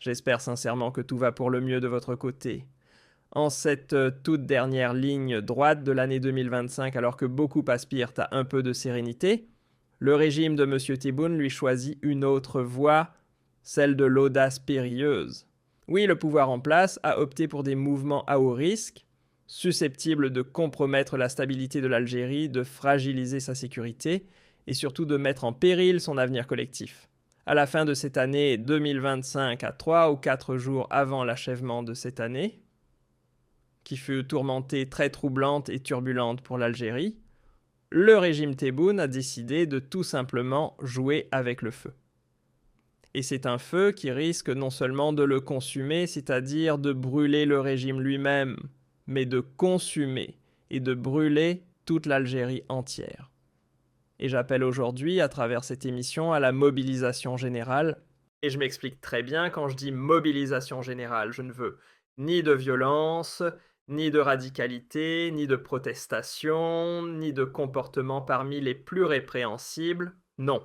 J'espère sincèrement que tout va pour le mieux de votre côté. En cette toute dernière ligne droite de l'année 2025, alors que beaucoup aspirent à un peu de sérénité, le régime de M. Tebboune lui choisit une autre voie, celle de l'audace périlleuse. Oui, le pouvoir en place a opté pour des mouvements à haut risque, susceptibles de compromettre la stabilité de l'Algérie, de fragiliser sa sécurité et surtout de mettre en péril son avenir collectif. À la fin de cette année 2025, à 3 ou 4 jours avant l'achèvement de cette année, qui fut tourmentée, très troublante et turbulente pour l'Algérie, le régime Tebboune a décidé de tout simplement jouer avec le feu. Et c'est un feu qui risque non seulement de le consumer, c'est-à-dire de brûler le régime lui-même, mais de consumer et de brûler toute l'Algérie entière. Et j'appelle aujourd'hui, à travers cette émission, à la mobilisation générale. Et je m'explique très bien quand je dis mobilisation générale. Je ne veux ni de violence, ni de radicalité, ni de protestation, ni de comportement parmi les plus répréhensibles. Non.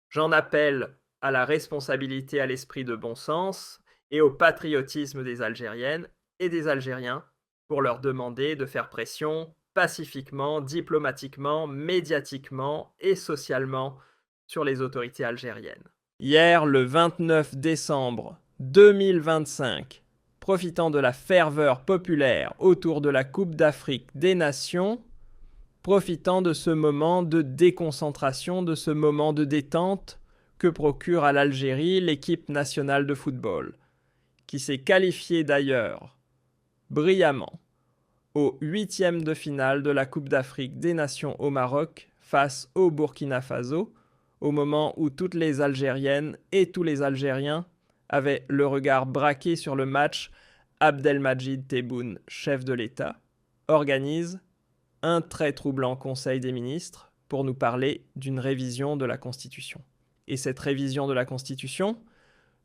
J'en appelle à la responsabilité, à l'esprit de bon sens et au patriotisme des Algériennes et des Algériens pour leur demander de faire pression pacifiquement, diplomatiquement, médiatiquement et socialement sur les autorités algériennes. Hier, le 29 décembre 2025, profitant de la ferveur populaire autour de la Coupe d'Afrique des Nations, profitant de ce moment de déconcentration, de ce moment de détente que procure à l'Algérie l'équipe nationale de football, qui s'est qualifiée d'ailleurs brillamment au 8e de finale de la Coupe d'Afrique des Nations au Maroc face au Burkina Faso, au moment où toutes les Algériennes et tous les Algériens avaient le regard braqué sur le match. Abdelmadjid Tebboune, chef de l'État, organise un très troublant Conseil des ministres pour nous parler d'une révision de la Constitution. Et cette révision de la Constitution,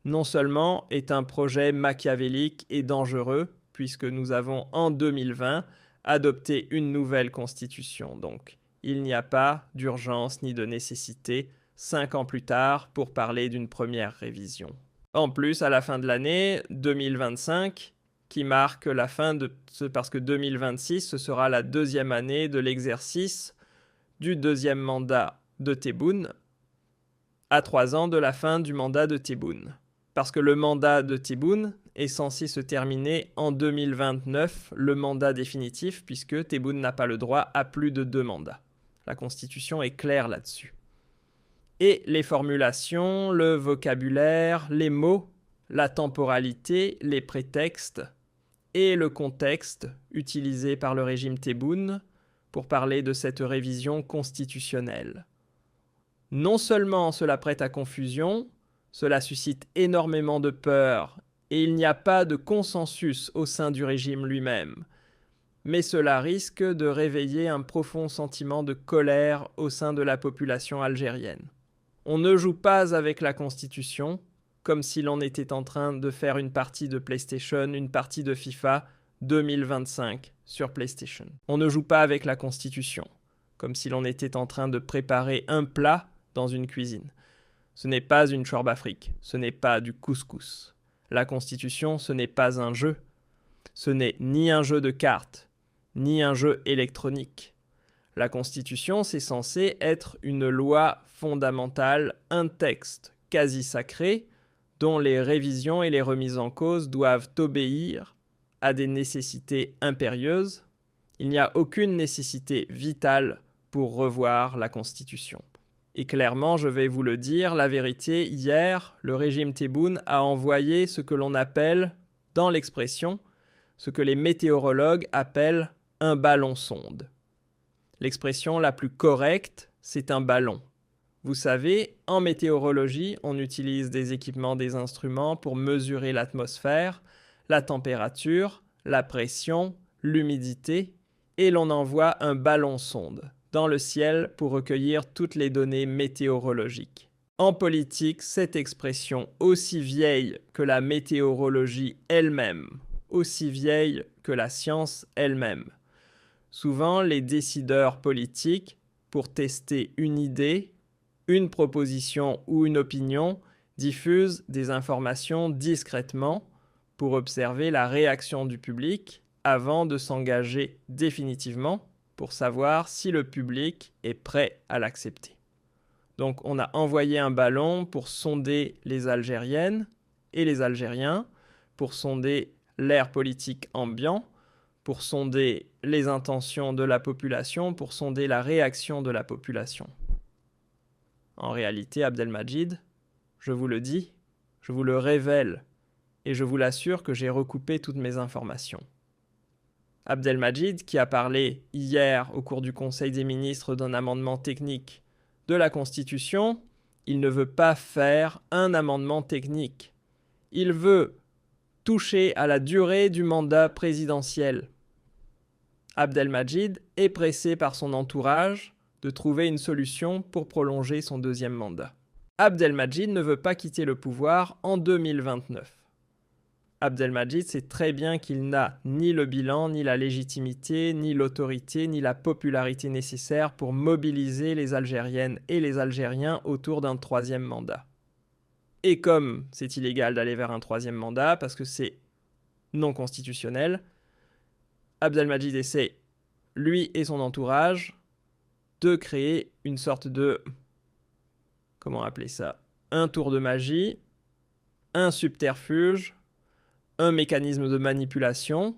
non seulement est un projet machiavélique et dangereux, puisque nous avons en 2020 adopté une nouvelle Constitution. Donc, il n'y a pas d'urgence ni de nécessité 5 ans plus tard pour parler d'une première révision. En plus, à la fin de l'année 2025, qui marque la fin de ce, parce que 2026, ce sera la deuxième année de l'exercice du deuxième mandat de Tebboune, à 3 ans de la fin du mandat de Tebboune. Parce que le mandat de Tebboune est censé se terminer en 2029, le mandat définitif, puisque Tebboune n'a pas le droit à plus de 2 mandats. La Constitution est claire là-dessus. Et les formulations, le vocabulaire, les mots, la temporalité, les prétextes et le contexte utilisé par le régime Tebboune pour parler de cette révision constitutionnelle. Non seulement cela prête à confusion, cela suscite énormément de peur et il n'y a pas de consensus au sein du régime lui-même, mais cela risque de réveiller un profond sentiment de colère au sein de la population algérienne. On ne joue pas avec la Constitution comme si l'on était en train de faire une partie de PlayStation, une partie de FIFA 2025 sur PlayStation. On ne joue pas avec la Constitution comme si l'on était en train de préparer un plat dans une cuisine. Ce n'est pas une chorba afrique, ce n'est pas du couscous. La Constitution, ce n'est pas un jeu. Ce n'est ni un jeu de cartes, ni un jeu électronique. La Constitution, c'est censé être une loi fondamentale, un texte quasi sacré, dont les révisions et les remises en cause doivent obéir à des nécessités impérieuses. Il n'y a aucune nécessité vitale pour revoir la Constitution. Et clairement, je vais vous le dire, la vérité, hier, le régime Tebboune a envoyé ce que l'on appelle, dans l'expression, ce que les météorologues appellent un ballon-sonde. L'expression la plus correcte, c'est un ballon. Vous savez, en météorologie, on utilise des équipements, des instruments pour mesurer l'atmosphère, la température, la pression, l'humidité, et l'on envoie un ballon-sonde dans le ciel pour recueillir toutes les données météorologiques. En politique, cette expression, aussi vieille que la météorologie elle-même, aussi vieille que la science elle-même. Souvent, les décideurs politiques, pour tester une idée, une proposition ou une opinion, diffuse des informations discrètement pour observer la réaction du public avant de s'engager définitivement pour savoir si le public est prêt à l'accepter. Donc on a envoyé un ballon pour sonder les Algériennes et les Algériens, pour sonder l'air politique ambiant, pour sonder les intentions de la population, pour sonder la réaction de la population. En réalité, Abdelmadjid, je vous le dis, je vous le révèle, et je vous l'assure que j'ai recoupé toutes mes informations. Abdelmadjid, qui a parlé hier au cours du Conseil des ministres d'un amendement technique de la Constitution, il ne veut pas faire un amendement technique. Il veut toucher à la durée du mandat présidentiel. Abdelmadjid est pressé par son entourage de trouver une solution pour prolonger son deuxième mandat. Abdelmadjid ne veut pas quitter le pouvoir en 2029. Abdelmadjid sait très bien qu'il n'a ni le bilan, ni la légitimité, ni l'autorité, ni la popularité nécessaires pour mobiliser les Algériennes et les Algériens autour d'un troisième mandat. Et comme c'est illégal d'aller vers un troisième mandat, parce que c'est non constitutionnel, Abdelmadjid essaie, lui et son entourage, de créer une sorte de... comment appeler ça ? Un tour de magie, un subterfuge, un mécanisme de manipulation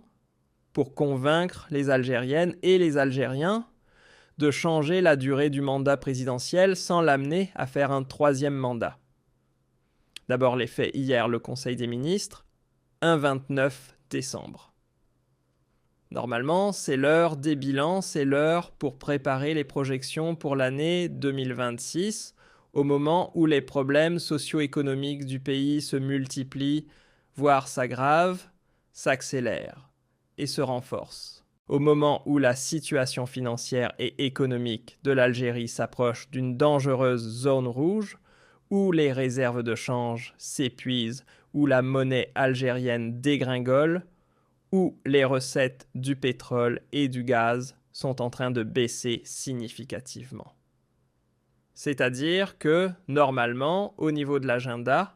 pour convaincre les Algériennes et les Algériens de changer la durée du mandat présidentiel sans l'amener à faire un troisième mandat. D'abord les faits hier, le Conseil des ministres, un 29 décembre. Normalement, c'est l'heure des bilans, c'est l'heure pour préparer les projections pour l'année 2026, au moment où les problèmes socio-économiques du pays se multiplient, voire s'aggravent, s'accélèrent et se renforcent. Au moment où la situation financière et économique de l'Algérie s'approche d'une dangereuse zone rouge, où les réserves de change s'épuisent, où la monnaie algérienne dégringole, où les recettes du pétrole et du gaz sont en train de baisser significativement. C'est-à-dire que, normalement, au niveau de l'agenda,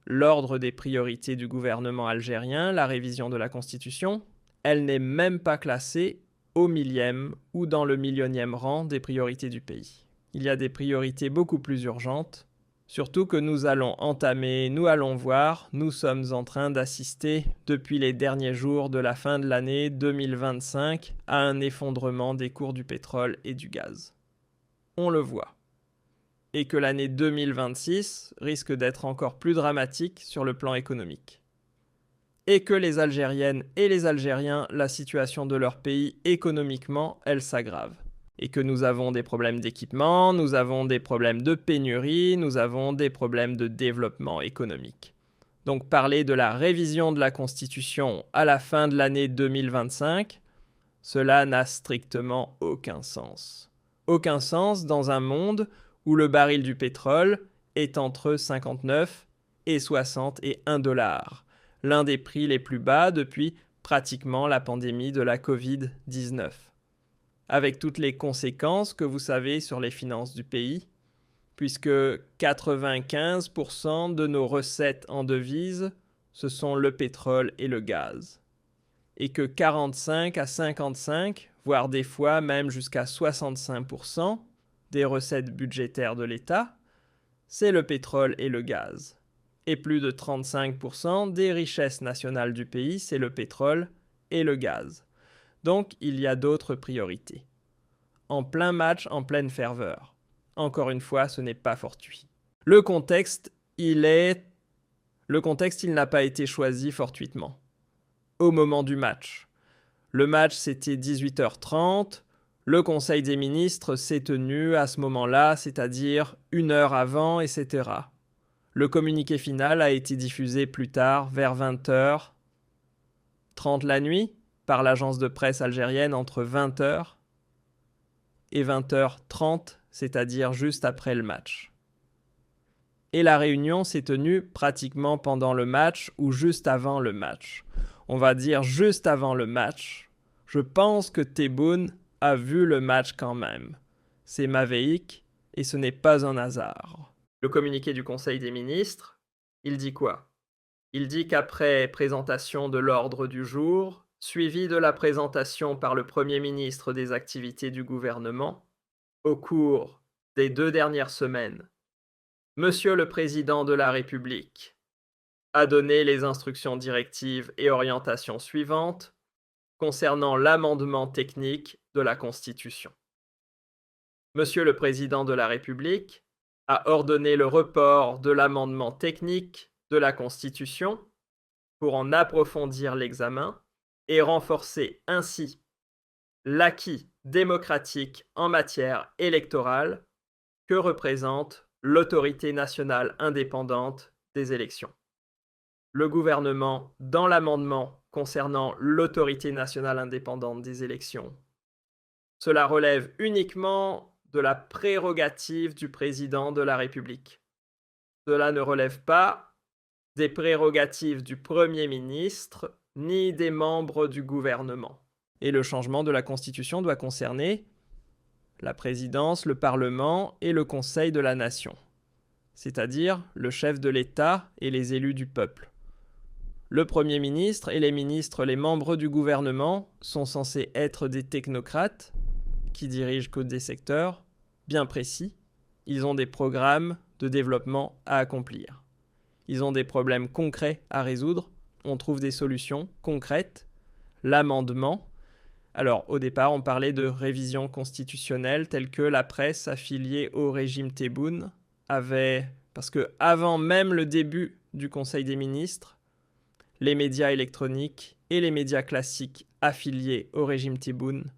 l'ordre des priorités du gouvernement algérien, la révision de la Constitution, elle n'est même pas classée au millième ou dans le millionième rang des priorités du pays. Il y a des priorités beaucoup plus urgentes, surtout que nous allons entamer, nous allons voir, nous sommes en train d'assister depuis les derniers jours de la fin de l'année 2025 à un effondrement des cours du pétrole et du gaz. On le voit. Et que l'année 2026 risque d'être encore plus dramatique sur le plan économique. Et que les Algériennes et les Algériens, la situation de leur pays économiquement, elle s'aggrave. Et que nous avons des problèmes d'équipement, nous avons des problèmes de pénurie, nous avons des problèmes de développement économique. Donc parler de la révision de la Constitution à la fin de l'année 2025, cela n'a strictement aucun sens. Aucun sens dans un monde où le baril du pétrole est entre 59 et 61 $, l'un des prix les plus bas depuis pratiquement la pandémie de la Covid-19. Avec toutes les conséquences que vous savez sur les finances du pays, puisque 95% de nos recettes en devises, ce sont le pétrole et le gaz. Et que 45 à 55, voire des fois même jusqu'à 65%, des recettes budgétaires de l'État, c'est le pétrole et le gaz. Et plus de 35% des richesses nationales du pays, c'est le pétrole et le gaz. Donc, il y a d'autres priorités. En plein match, en pleine ferveur. Encore une fois, ce n'est pas fortuit. Le contexte, il n'a pas été choisi fortuitement. Au moment du match. Le match, c'était 18h30. Le Conseil des ministres s'est tenu à ce moment-là, c'est-à-dire 1 heure avant, etc. Le communiqué final a été diffusé plus tard, vers 20h30 la nuit, par l'agence de presse algérienne entre 20h et 20h30, c'est-à-dire juste après le match. Et la réunion s'est tenue pratiquement pendant le match ou juste avant le match. On va dire juste avant le match. Je pense que Tebboune a vu le match quand même. C'est mavéique et ce n'est pas un hasard. Le communiqué du Conseil des ministres Il dit quoi? Il dit qu'après présentation de l'ordre du jour, suivi de la présentation par le Premier ministre des activités du gouvernement, au cours des 2 dernières semaines, Monsieur le Président de la République a donné les instructions directives et orientations suivantes concernant l'amendement technique de la Constitution. Monsieur le Président de la République a ordonné le report de l'amendement technique de la Constitution pour en approfondir l'examen et renforcer ainsi l'acquis démocratique en matière électorale que représente l'autorité nationale indépendante des élections. Le gouvernement, dans l'amendement concernant l'autorité nationale indépendante des élections, cela relève uniquement de la prérogative du président de la République. Cela ne relève pas des prérogatives du Premier ministre ni des membres du gouvernement. Et le changement de la Constitution doit concerner la présidence, le Parlement et le Conseil de la Nation, c'est-à-dire le chef de l'État et les élus du peuple. Le Premier ministre et les ministres, les membres du gouvernement, sont censés être des technocrates qui dirigent que des secteurs bien précis. Ils ont des programmes de développement à accomplir. Ils ont des problèmes concrets à résoudre. On trouve des solutions concrètes. L'amendement. Alors, au départ, on parlait de révision constitutionnelle telle que la presse affiliée au régime Tebboune avait... Parce que avant même le début du Conseil des ministres, les médias électroniques et les médias classiques affiliés au régime Tebboune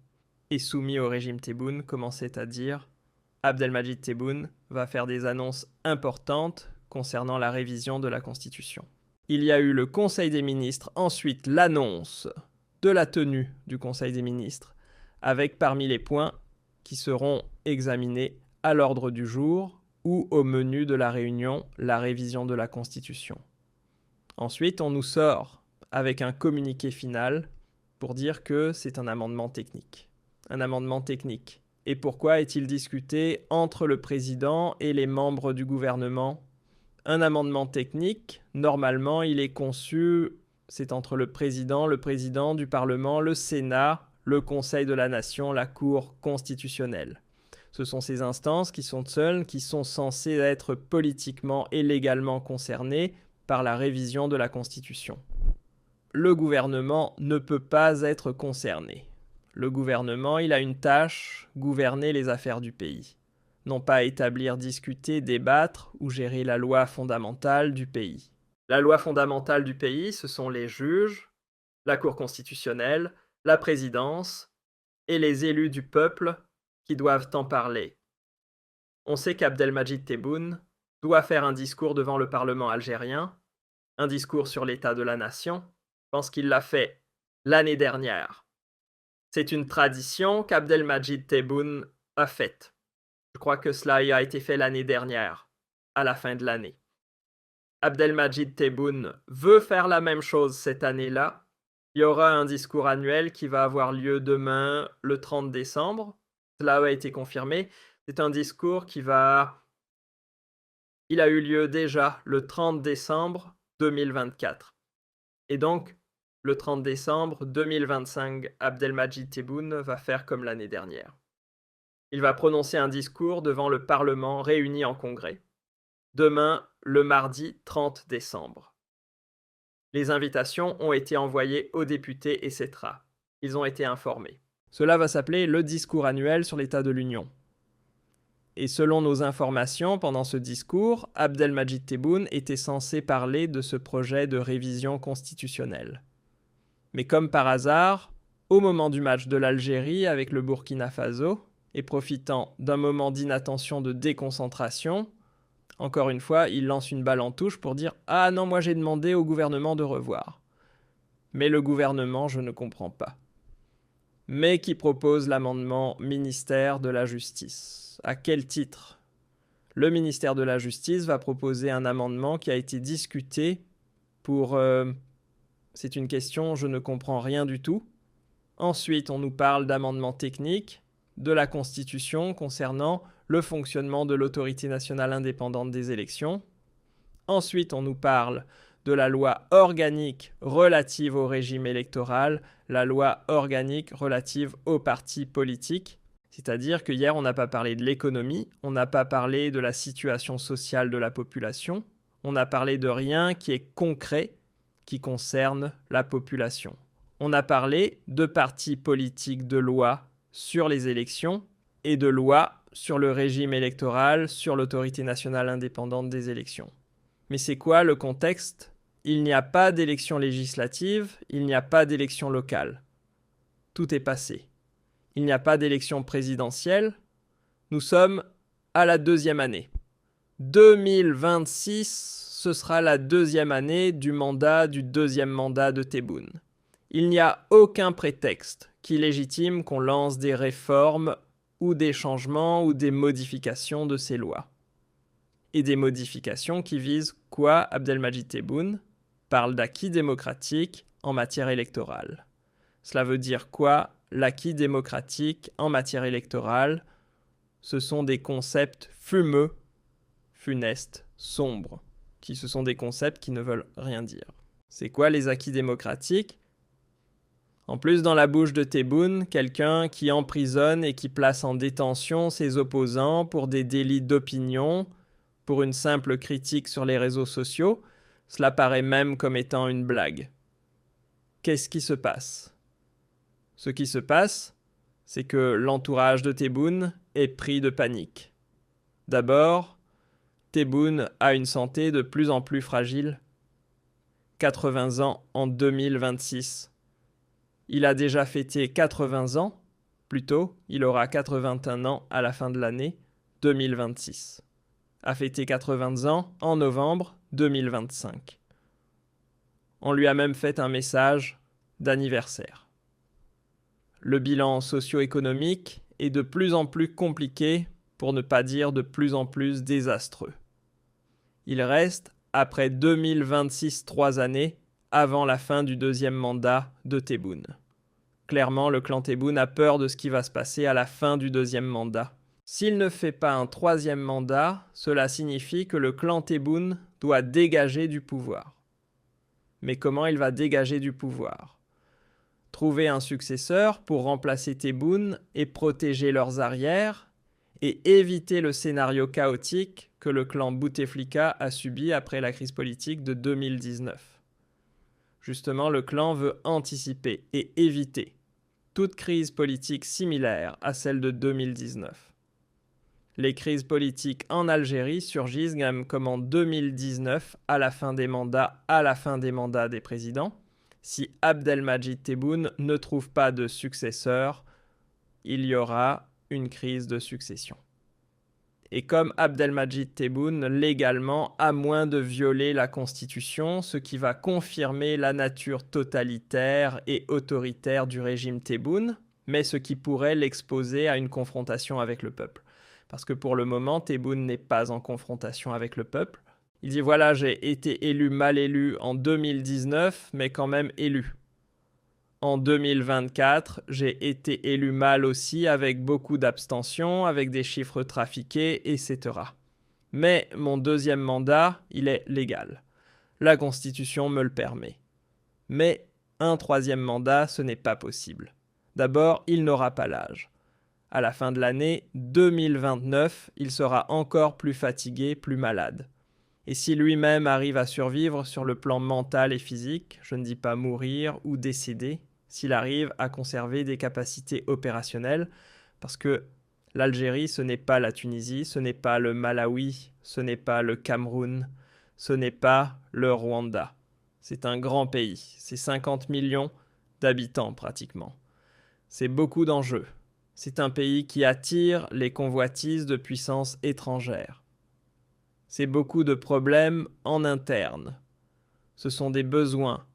et soumis au régime Tebboune commençaient à dire « Abdelmadjid Tebboune va faire des annonces importantes concernant la révision de la Constitution ». Il y a eu le Conseil des ministres, ensuite l'annonce de la tenue du Conseil des ministres, avec parmi les points qui seront examinés à l'ordre du jour ou au menu de la réunion, la révision de la Constitution. Ensuite, on nous sort avec un communiqué final pour dire que c'est un amendement technique. Un amendement technique. Et pourquoi est-il discuté entre le président et les membres du gouvernement? Un amendement technique, normalement, il est conçu, c'est entre le président du Parlement, le Sénat, le Conseil de la Nation, la Cour constitutionnelle. Ce sont ces instances qui sont seules, qui sont censées être politiquement et légalement concernées par la révision de la Constitution. Le gouvernement ne peut pas être concerné. Le gouvernement, il a une tâche, gouverner les affaires du pays. Non pas établir, discuter, débattre ou gérer la loi fondamentale du pays. La loi fondamentale du pays, ce sont les juges, la Cour constitutionnelle, la présidence et les élus du peuple qui doivent en parler. On sait qu'Abdelmadjid Tebboune doit faire un discours devant le Parlement algérien, un discours sur l'état de la nation. Je pense qu'il l'a fait l'année dernière. C'est une tradition qu'Abdelmadjid Tebboune a faite. Je crois que cela a été fait l'année dernière, à la fin de l'année. Abdelmadjid Tebboune veut faire la même chose cette année-là. Il y aura un discours annuel qui va avoir lieu demain, le 30 décembre. Cela a été confirmé. C'est un discours qui va... Il a eu lieu déjà le 30 décembre 2024. Et donc, le 30 décembre 2025, Abdelmadjid Tebboune va faire comme l'année dernière. Il va prononcer un discours devant le Parlement réuni en congrès. Demain, le mardi 30 décembre. Les invitations ont été envoyées aux députés, etc. Ils ont été informés. Cela va s'appeler le discours annuel sur l'état de l'Union. Et selon nos informations, pendant ce discours, Abdelmadjid Tebboune était censé parler de ce projet de révision constitutionnelle. Mais comme par hasard, au moment du match de l'Algérie avec le Burkina Faso, et profitant d'un moment d'inattention, de déconcentration, encore une fois, il lance une balle en touche pour dire « Ah non, moi j'ai demandé au gouvernement de revoir. » Mais le gouvernement, je ne comprends pas. Mais qui propose l'amendement ministère de la Justice. À quel titre? Le ministère de la Justice va proposer un amendement qui a été discuté pour... c'est une question, je ne comprends rien du tout. Ensuite, on nous parle d'amendements techniques de la Constitution concernant le fonctionnement de l'autorité nationale indépendante des élections. Ensuite, on nous parle de la loi organique relative au régime électoral, la loi organique relative aux partis politiques. C'est-à-dire que hier, on n'a pas parlé de l'économie, on n'a pas parlé de la situation sociale de la population, on n'a parlé de rien qui est concret, qui concerne la population. On a parlé de partis politiques, de lois sur les élections et de lois sur le régime électoral, sur l'autorité nationale indépendante des élections. Mais c'est quoi le contexte ? Il n'y a pas d'élection législative, il n'y a pas d'élection locale. Tout est passé. Il n'y a pas d'élection présidentielle. Nous sommes à la deuxième année. 2026, ce sera la deuxième année du deuxième mandat de Tebboune. Il n'y a aucun prétexte qui légitime qu'on lance des réformes ou des changements ou des modifications de ces lois. Et des modifications qui visent quoi ? Abdelmadjid Tebboune parle d'acquis démocratique en matière électorale. Cela veut dire quoi ? L'acquis démocratique en matière électorale, ce sont des concepts fumeux, funestes, sombres, ce sont des concepts qui ne veulent rien dire. C'est quoi les acquis démocratiques ? En plus, dans la bouche de Tebboune, quelqu'un qui emprisonne et qui place en détention ses opposants pour des délits d'opinion, pour une simple critique sur les réseaux sociaux, cela paraît même comme étant une blague. Qu'est-ce qui se passe ? Ce qui se passe, c'est que l'entourage de Tebboune est pris de panique. D'abord, Tebboune a une santé de plus en plus fragile. 80 ans en 2026. Il a déjà fêté 80 ans, plutôt, il aura 81 ans à la fin de l'année 2026. A fêté 80 ans en novembre 2025. On lui a même fait un message d'anniversaire. Le bilan socio-économique est de plus en plus compliqué, pour ne pas dire de plus en plus désastreux. Il reste, après 2026, 3 années, avant la fin du deuxième mandat de Tebboune. Clairement, le clan Tebboune a peur de ce qui va se passer à la fin du deuxième mandat. S'il ne fait pas un troisième mandat, cela signifie que le clan Tebboune doit dégager du pouvoir. Mais comment il va dégager du pouvoir ? Trouver un successeur pour remplacer Tebboune et protéger leurs arrières et éviter le scénario chaotique que le clan Bouteflika a subi après la crise politique de 2019. Justement, le clan veut anticiper et éviter toute crise politique similaire à celle de 2019. Les crises politiques en Algérie surgissent même comme en 2019 à la fin des mandats des présidents. Si Abdelmadjid Tebboune ne trouve pas de successeur, il y aura une crise de succession. Et comme Abdelmadjid Tebboune, légalement, à moins de violer la Constitution, ce qui va confirmer la nature totalitaire et autoritaire du régime Tebboune, mais ce qui pourrait l'exposer à une confrontation avec le peuple. Parce que pour le moment, Tebboune n'est pas en confrontation avec le peuple. Il dit voilà, j'ai été élu, mal élu en 2019, mais quand même élu. En 2024, j'ai été élu mal aussi, avec beaucoup d'abstention, avec des chiffres trafiqués, etc. Mais mon deuxième mandat, il est légal. La Constitution me le permet. Mais un troisième mandat, ce n'est pas possible. D'abord, il n'aura pas l'âge. À la fin de l'année 2029, il sera encore plus fatigué, plus malade. Et si lui-même arrive à survivre sur le plan mental et physique, je ne dis pas mourir ou décéder, s'il arrive à conserver des capacités opérationnelles, parce que l'Algérie, ce n'est pas la Tunisie, ce n'est pas le Malawi, ce n'est pas le Cameroun, ce n'est pas le Rwanda. C'est un grand pays, c'est 50 millions d'habitants pratiquement. C'est beaucoup d'enjeux. C'est un pays qui attire les convoitises de puissances étrangères. C'est beaucoup de problèmes en interne. Ce sont des besoins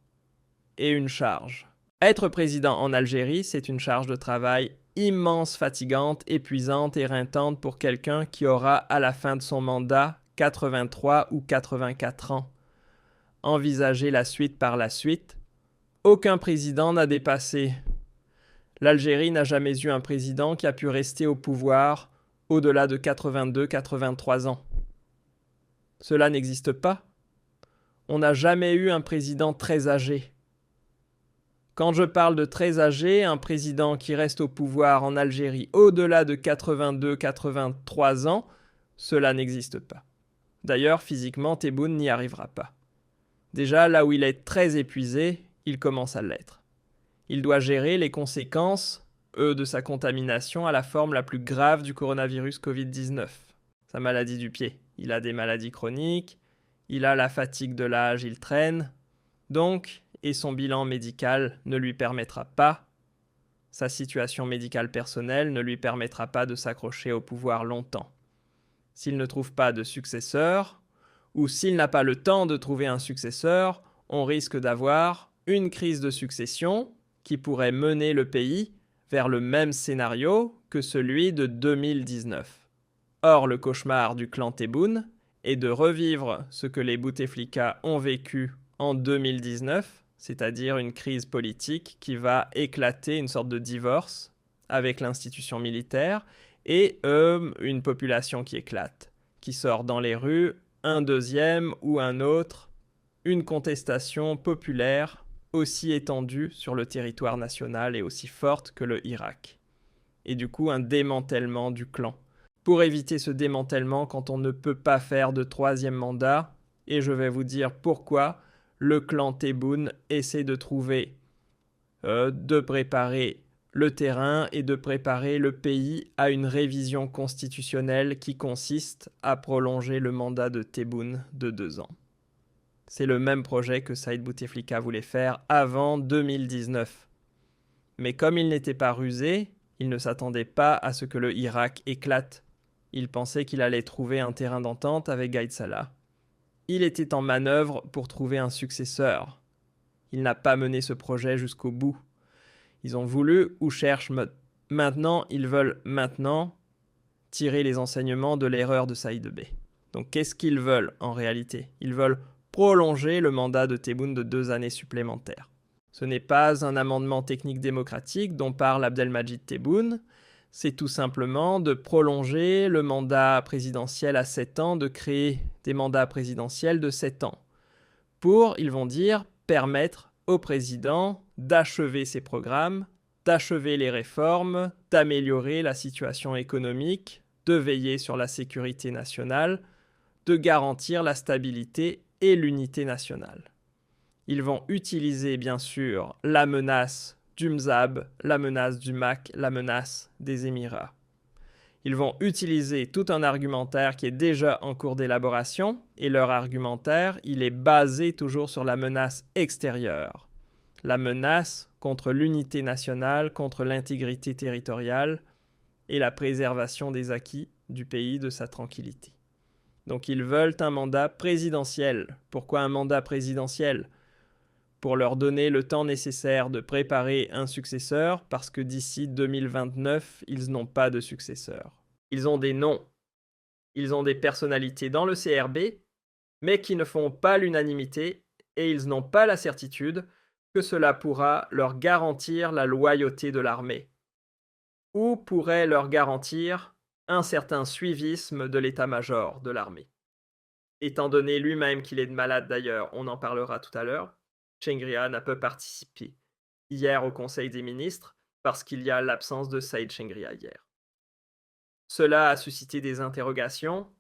et une charge. Être président en Algérie, c'est une charge de travail immense, fatigante, épuisante, éreintante pour quelqu'un qui aura à la fin de son mandat 83 ou 84 ans. Envisager la suite par la suite. Aucun président n'a dépassé. L'Algérie n'a jamais eu un président qui a pu rester au pouvoir au-delà de 82-83 ans. Cela n'existe pas. on n'a jamais eu un président très âgé. Quand je parle de très âgé, un président qui reste au pouvoir en Algérie au-delà de 82-83 ans, cela n'existe pas. D'ailleurs, physiquement, Tebboune n'y arrivera pas. Déjà, là où il est très épuisé, il commence à l'être. Il doit gérer les conséquences, de sa contamination à la forme la plus grave du coronavirus Covid-19, sa maladie du pied. Il a des maladies chroniques, il a la fatigue de l'âge, il traîne. Donc, et son bilan médical ne lui permettra pas, sa situation médicale personnelle ne lui permettra pas de s'accrocher au pouvoir longtemps. S'il ne trouve pas de successeur, ou s'il n'a pas le temps de trouver un successeur, on risque d'avoir une crise de succession qui pourrait mener le pays vers le même scénario que celui de 2019. Or, le cauchemar du clan Tebboune est de revivre ce que les Bouteflika ont vécu en 2019, c'est-à-dire une crise politique qui va éclater, une sorte de divorce avec l'institution militaire, et une population qui éclate, qui sort dans les rues, un deuxième ou un autre, une contestation populaire aussi étendue sur le territoire national et aussi forte que le Irak. Et du coup, un démantèlement du clan. Pour éviter ce démantèlement, quand on ne peut pas faire de troisième mandat, et je vais vous dire pourquoi, le clan Tebboune essaie de trouver, de préparer le terrain et de préparer le pays à une révision constitutionnelle qui consiste à prolonger le mandat de Tebboune de 2 ans. C'est le même projet que Saïd Bouteflika voulait faire avant 2019. Mais comme il n'était pas rusé, il ne s'attendait pas à ce que le Irak éclate. Il pensait qu'il allait trouver un terrain d'entente avec Gaïd Salah. Il était en manœuvre pour trouver un successeur. Il n'a pas mené ce projet jusqu'au bout. Ils ont voulu ou cherchent maintenant, ils veulent maintenant tirer les enseignements de l'erreur de Saïd Bey. Donc qu'est-ce qu'ils veulent en réalité? Ils veulent prolonger le mandat de Tebboune de 2 années supplémentaires. Ce n'est pas un amendement technique démocratique dont parle Abdelmadjid Tebboune, c'est tout simplement de prolonger le mandat présidentiel à 7 ans, de créer des mandats présidentiels de 7 ans, pour, ils vont dire, permettre au président d'achever ses programmes, d'achever les réformes, d'améliorer la situation économique, de veiller sur la sécurité nationale, de garantir la stabilité et l'unité nationale. Ils vont utiliser bien sûr la menace du Mzab, la menace du MAC, la menace des Émirats. Ils vont utiliser tout un argumentaire qui est déjà en cours d'élaboration, et leur argumentaire, il est basé toujours sur la menace extérieure. La menace contre l'unité nationale, contre l'intégrité territoriale et la préservation des acquis du pays, de sa tranquillité. Donc ils veulent un mandat présidentiel. Pourquoi un mandat présidentiel? Pour leur donner le temps nécessaire de préparer un successeur, parce que d'ici 2029, ils n'ont pas de successeur. Ils ont des noms, ils ont des personnalités dans le CRB, mais qui ne font pas l'unanimité, et ils n'ont pas la certitude que cela pourra leur garantir la loyauté de l'armée, ou pourrait leur garantir un certain suivisme de l'état-major de l'armée. Étant donné lui-même qu'il est malade d'ailleurs, on en parlera tout à l'heure, Chengria n'a pas participé hier au Conseil des ministres parce qu'il y a l'absence de Saïd Chengria hier. Cela a suscité des interrogations.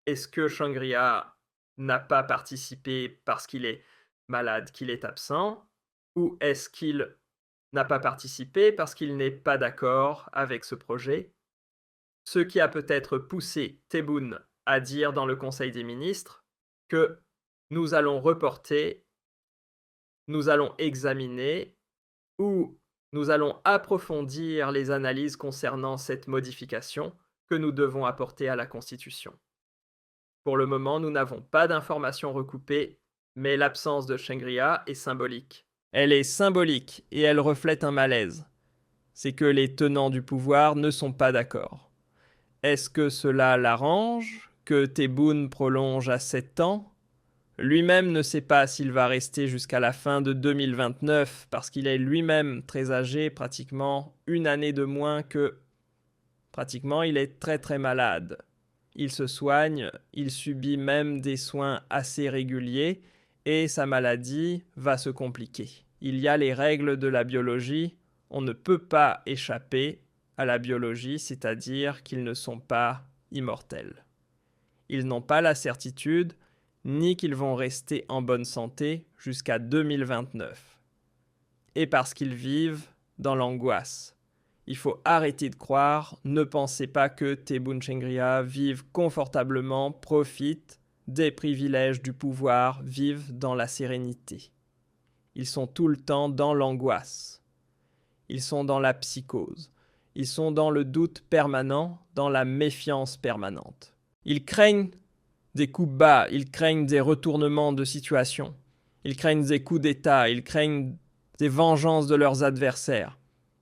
Est-ce que Chengria n'a pas participé parce qu'il est malade, qu'il est absent? Ou est-ce qu'il n'a pas participé parce qu'il n'est pas d'accord avec ce projet? Ce qui a peut-être poussé Tebboune à dire dans le Conseil des ministres que nous allons reporter, nous allons examiner ou nous allons approfondir les analyses concernant cette modification que nous devons apporter à la Constitution. Pour le moment, nous n'avons pas d'informations recoupées, mais l'absence de Chengria est symbolique. Elle est symbolique et elle reflète un malaise. C'est que les tenants du pouvoir ne sont pas d'accord. Est-ce que cela l'arrange que Tebboune prolonge à 7 ans? Lui-même ne sait pas s'il va rester jusqu'à la fin de 2029 parce qu'il est lui-même très âgé, pratiquement une année de moins que... Pratiquement, il est très très malade. Il se soigne, il subit même des soins assez réguliers et sa maladie va se compliquer. Il y a les règles de la biologie, on ne peut pas échapper à la biologie, c'est-à-dire qu'ils ne sont pas immortels. Ils n'ont pas la certitude, ni qu'ils vont rester en bonne santé jusqu'à 2029. Et parce qu'ils vivent dans l'angoisse. Il faut arrêter de croire, ne pensez pas que Teboun Chengria vive confortablement, profite des privilèges du pouvoir, vivent dans la sérénité. Ils sont tout le temps dans l'angoisse. Ils sont dans la psychose. Ils sont dans le doute permanent, dans la méfiance permanente. Ils craignent des coups bas, ils craignent des retournements de situation, ils craignent des coups d'État, ils craignent des vengeances de leurs adversaires.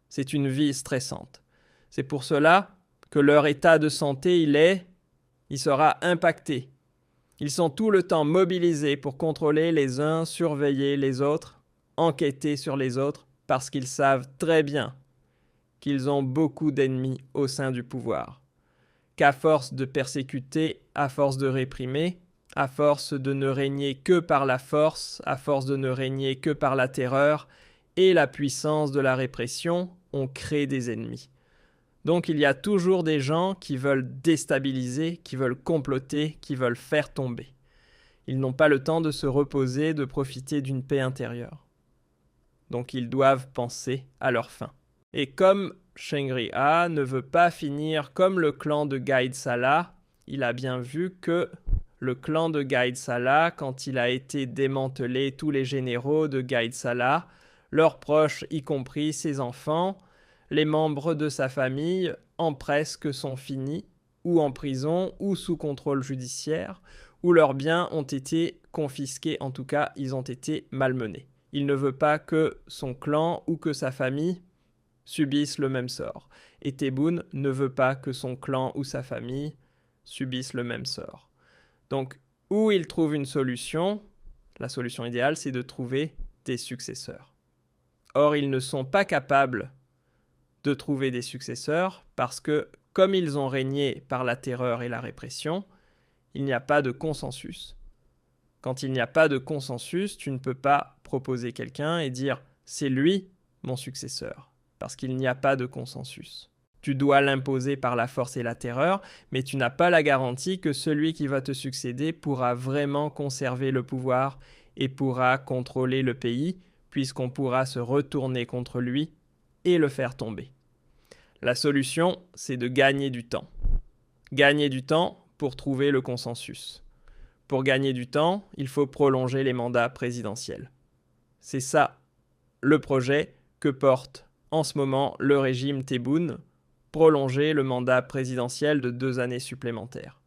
C'est une vie stressante. C'est pour cela que leur état de santé, il sera impacté. Ils sont tout le temps mobilisés pour contrôler les uns, surveiller les autres, enquêter sur les autres, parce qu'ils savent très bien qu'ils ont beaucoup d'ennemis au sein du pouvoir. Qu'à force de persécuter, à force de réprimer, à force de ne régner que par la force, à force de ne régner que par la terreur et la puissance de la répression, on crée des ennemis. Donc il y a toujours des gens qui veulent déstabiliser, qui veulent comploter, qui veulent faire tomber. Ils n'ont pas le temps de se reposer, de profiter d'une paix intérieure. Donc ils doivent penser à leur fin. Et comme Chengria ne veut pas finir comme le clan de Gaïd Salah, il a bien vu que le clan de Gaïd Salah, quand il a été démantelé, tous les généraux de Gaïd Salah, leurs proches, y compris ses enfants, les membres de sa famille, en presque sont finis, ou en prison, ou sous contrôle judiciaire, où leurs biens ont été confisqués, en tout cas, ils ont été malmenés. Il ne veut pas que son clan ou que sa famille subissent le même sort. Et Teboun ne veut pas que son clan ou sa famille subissent le même sort. Donc, où il trouve une solution, la solution idéale, c'est de trouver des successeurs. Or, ils ne sont pas capables de trouver des successeurs parce que, comme ils ont régné par la terreur et la répression, il n'y a pas de consensus. Quand il n'y a pas de consensus, tu ne peux pas proposer quelqu'un et dire « c'est lui mon successeur », parce qu'il n'y a pas de consensus. Tu dois l'imposer par la force et la terreur, mais tu n'as pas la garantie que celui qui va te succéder pourra vraiment conserver le pouvoir et pourra contrôler le pays, puisqu'on pourra se retourner contre lui et le faire tomber. La solution, c'est de gagner du temps. Gagner du temps pour trouver le consensus. Pour gagner du temps, il faut prolonger les mandats présidentiels. C'est ça le projet que porte en ce moment le régime Teboun, prolonger le mandat présidentiel de 2 années supplémentaires.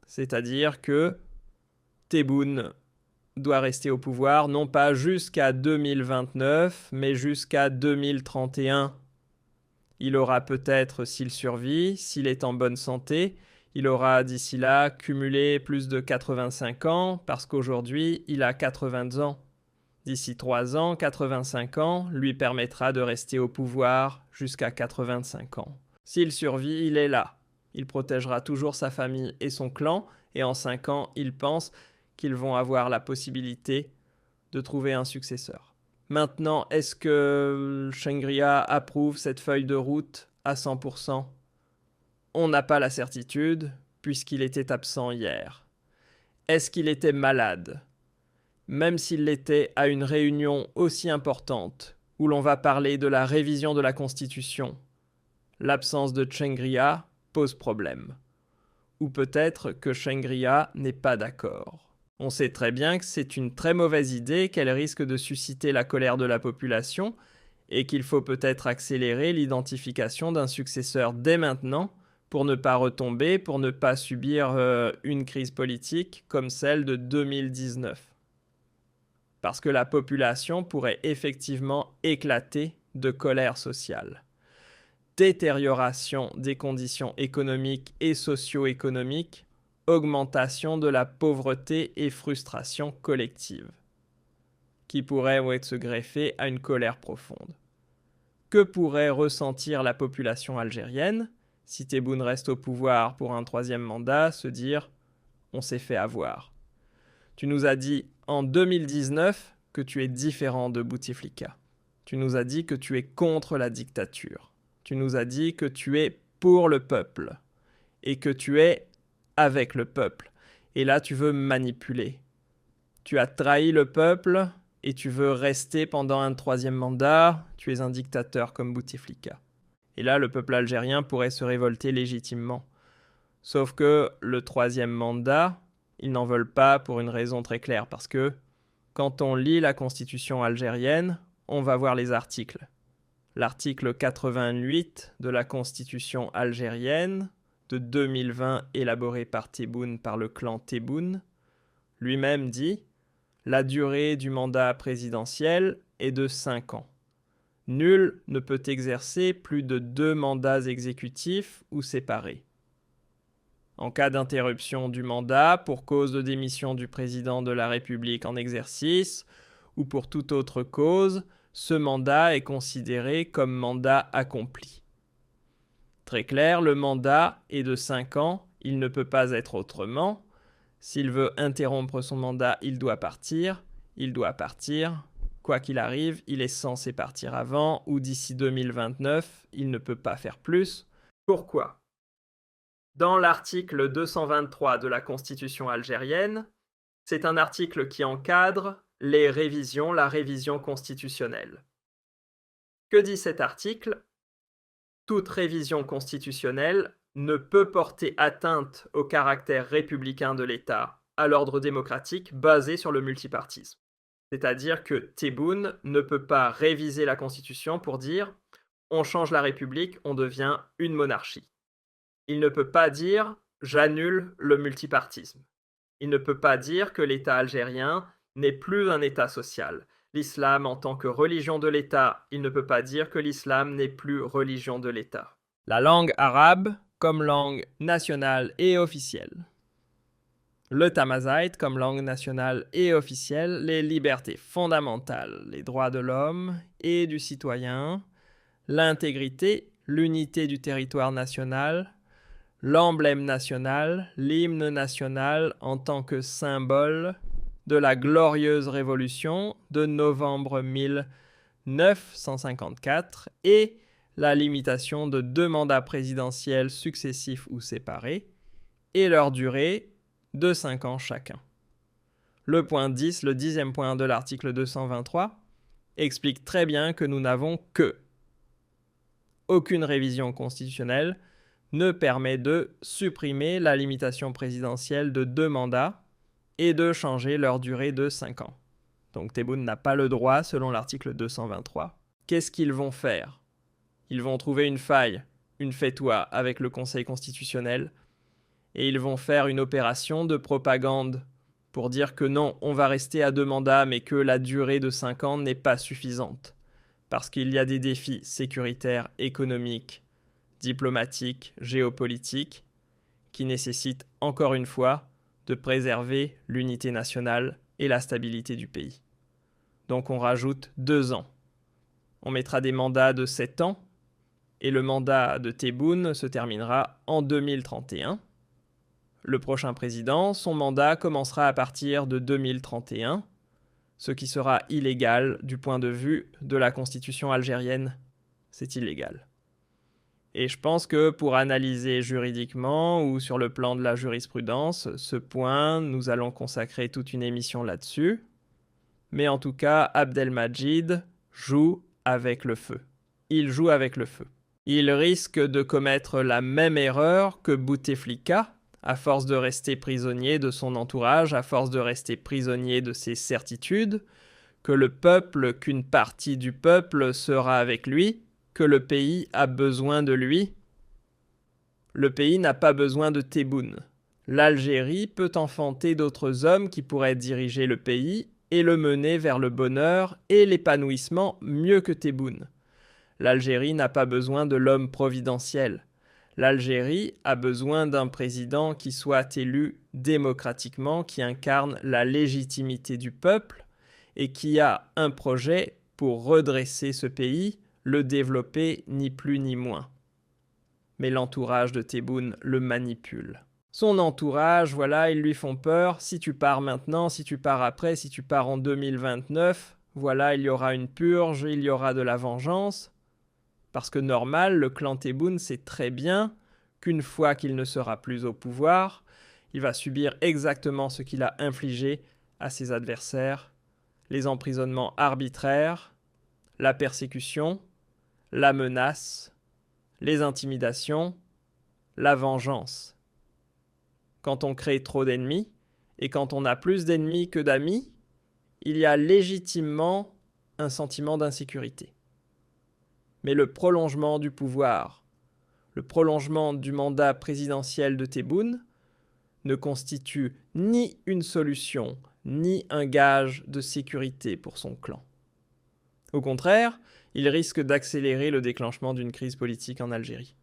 C'est-à-dire que Teboun doit rester au pouvoir non pas jusqu'à 2029, mais jusqu'à 2031. Il aura peut-être, s'il survit, s'il est en bonne santé, il aura d'ici là cumulé plus de 85 ans, parce qu'aujourd'hui, il a 80 ans. D'ici 3 ans, 85 ans lui permettra de rester au pouvoir jusqu'à 85 ans. S'il survit, il est là. Il protégera toujours sa famille et son clan, et en 5 ans, il pense qu'ils vont avoir la possibilité de trouver un successeur. Maintenant, est-ce que Chengria approuve cette feuille de route à 100%? On n'a pas la certitude, puisqu'il était absent hier. Est-ce qu'il était malade? Même s'il l'était à une réunion aussi importante, où l'on va parler de la révision de la Constitution, l'absence de Chengria pose problème. Ou peut-être que Chengria n'est pas d'accord. On sait très bien que c'est une très mauvaise idée, qu'elle risque de susciter la colère de la population, et qu'il faut peut-être accélérer l'identification d'un successeur dès maintenant, pour ne pas retomber, pour ne pas subir une crise politique comme celle de 2019. Parce que la population pourrait effectivement éclater de colère sociale. Détérioration des conditions économiques et socio-économiques, augmentation de la pauvreté et frustration collective, qui pourrait se greffer à une colère profonde. Que pourrait ressentir la population algérienne si Tebboune reste au pouvoir pour un 3e mandat, se dire « on s'est fait avoir ». Tu nous as dit en 2019 que tu es différent de Bouteflika. Tu nous as dit que tu es contre la dictature. Tu nous as dit que tu es pour le peuple et que tu es avec le peuple. Et là, tu veux manipuler. Tu as trahi le peuple et tu veux rester pendant un 3e mandat. Tu es un dictateur comme Bouteflika. Et là, le peuple algérien pourrait se révolter légitimement. Sauf que le 3e mandat, ils n'en veulent pas pour une raison très claire. Parce que quand on lit la constitution algérienne, on va voir les articles. L'article 88 de la constitution algérienne de 2020 élaboré par Tebboune, par le clan Tebboune, lui-même dit « La durée du mandat présidentiel est de 5 ans. Nul ne peut exercer plus de 2 mandats exécutifs ou séparés. En cas d'interruption du mandat pour cause de démission du président de la République en exercice ou pour toute autre cause, ce mandat est considéré comme mandat accompli. » Très clair, le mandat est de 5 ans, il ne peut pas être autrement. S'il veut interrompre son mandat, il doit partir. Quoi qu'il arrive, il est censé partir avant ou d'ici 2029, il ne peut pas faire plus. Pourquoi ? Dans l'article 223 de la Constitution algérienne, c'est un article qui encadre les révisions, la révision constitutionnelle. Que dit cet article ? Toute révision constitutionnelle ne peut porter atteinte au caractère républicain de l'État, à l'ordre démocratique basé sur le multipartisme. C'est-à-dire que Tebboune ne peut pas réviser la Constitution pour dire « on change la République, on devient une monarchie ». Il ne peut pas dire « j'annule le multipartisme ». Il ne peut pas dire que l'État algérien n'est plus un État social. L'islam en tant que religion de l'État, il ne peut pas dire que l'islam n'est plus religion de l'État. La langue arabe comme langue nationale et officielle. Le tamazight comme langue nationale et officielle, les libertés fondamentales, les droits de l'homme et du citoyen, l'intégrité, l'unité du territoire national, l'emblème national, l'hymne national en tant que symbole de la glorieuse révolution de novembre 1954 et la limitation de 2 mandats présidentiels successifs ou séparés et leur durée de 5 ans chacun. Le point 10, le 10e point de l'article 223, explique très bien que nous n'avons que aucune révision constitutionnelle ne permet de supprimer la limitation présidentielle de 2 mandats et de changer leur durée de 5 ans. Donc Tebboune n'a pas le droit selon l'article 223. Qu'est-ce qu'ils vont faire ? Ils vont trouver une faille, une fétoie avec le Conseil constitutionnel et ils vont faire une opération de propagande pour dire que non, on va rester à 2 mandats mais que la durée de 5 ans n'est pas suffisante parce qu'il y a des défis sécuritaires, économiques, diplomatiques, géopolitiques qui nécessitent encore une fois de préserver l'unité nationale et la stabilité du pays. Donc on rajoute 2 ans. On mettra des mandats de 7 ans et le mandat de Tebboune se terminera en 2031. Le prochain président, son mandat commencera à partir de 2031, ce qui sera illégal du point de vue de la constitution algérienne. C'est illégal. Et je pense que pour analyser juridiquement ou sur le plan de la jurisprudence, ce point, nous allons consacrer toute une émission là-dessus. Mais en tout cas, Abdelmadjid joue avec le feu. Il joue avec le feu. Il risque de commettre la même erreur que Bouteflika, à force de rester prisonnier de son entourage, à force de rester prisonnier de ses certitudes, que le peuple, qu'une partie du peuple sera avec lui, que le pays a besoin de lui. Le pays n'a pas besoin de Tebboune. L'Algérie peut enfanter d'autres hommes qui pourraient diriger le pays et le mener vers le bonheur et l'épanouissement mieux que Tebboune. L'Algérie n'a pas besoin de l'homme providentiel. L'Algérie a besoin d'un président qui soit élu démocratiquement, qui incarne la légitimité du peuple et qui a un projet pour redresser ce pays, le développer ni plus ni moins. Mais l'entourage de Tebboune le manipule. Son entourage, voilà, ils lui font peur. Si tu pars maintenant, si tu pars après, si tu pars en 2029, voilà, il y aura une purge, il y aura de la vengeance. Parce que normal, le clan Tebboune sait très bien qu'une fois qu'il ne sera plus au pouvoir, il va subir exactement ce qu'il a infligé à ses adversaires, les emprisonnements arbitraires, la persécution, la menace, les intimidations, la vengeance. Quand on crée trop d'ennemis, et quand on a plus d'ennemis que d'amis, il y a légitimement un sentiment d'insécurité. Mais le prolongement du pouvoir, le prolongement du mandat présidentiel de Tebboune, ne constitue ni une solution, ni un gage de sécurité pour son clan. Au contraire, il risque d'accélérer le déclenchement d'une crise politique en Algérie.